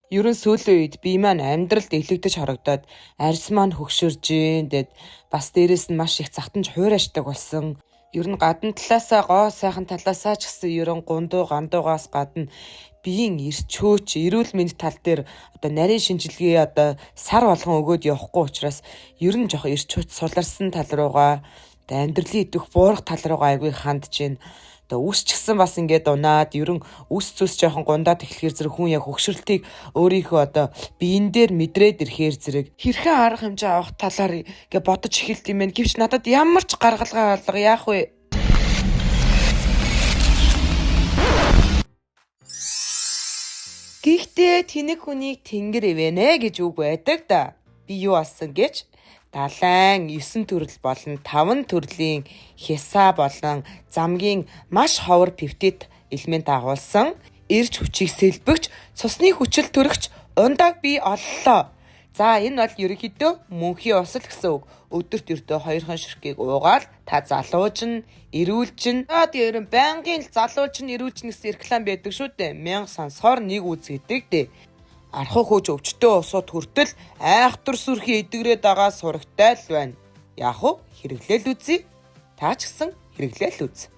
Ерөн сүүлийн үед би маань амьдралд элэгдэж харагдаад арьс маань хөгшөрж гин тэгэд бас дээрэс нь маш их захтанж хуурайшдаг болсон. Ер нь гадна талаасаа гоо сайхан талаасаа ч гэсэн ерөн гундуу гандуугаас гадна биеийн эрчөөч эрүүл мэнд тал дээр одоо нарийн шинжилгээ одоо сар болгон өгөөд явахгүй учраас ер нь жоох эрчөөч суларсан тал руугаа одоо амьдралын идэх буурах тал руугаа айгүй хандж гин. Одоо үс ч гэсэн бас ингээд унаад ерөн үс зүс жоохон гундаад эхлэхээр зэрэг хүн яг хөгшрөлтийг өөрийнхөө одоо биен дээр мэдрээд ирэхээр зэрэг хэрхэн арга хэмжээ авах талаар ингээд бодож эхэлт юм байна. Гэвч надад ямар ч гаргалгаа алга яах вэ? Гэхдээ тэнэг хүнийг тэнгэр ивэнэ гэж үг байдаг да. Би юу алсан гэж? Далайн 9 төрөл болон 5 төрлийн хясаа болон замгийн маш ховор пептид элемент агуулсан эрч хүчийг сэлбэгч цусны хүчил төрөгч ундааг бий оллоо. За энэ бол ерөнхийдөө мөнхийн усал гэсэн үг. Өдөрт ердөө 2 хон ширхгийг уугаад та залуужин, эрүүлжин. Тэгээ ерөн байнгын залуужин, эрүүлжин гэсэн реклам байдаг шүү дээ. Мянга сонсохоор нэг үзэгдэг дээ. Архуу хөөж өвчтөө усууд хүртэл айхтар сүрхий эдгрээд байгаа сурагтай л байна. Яг уу хэрэглээл үзье. Та ч гэсэн хэрэглээл үз.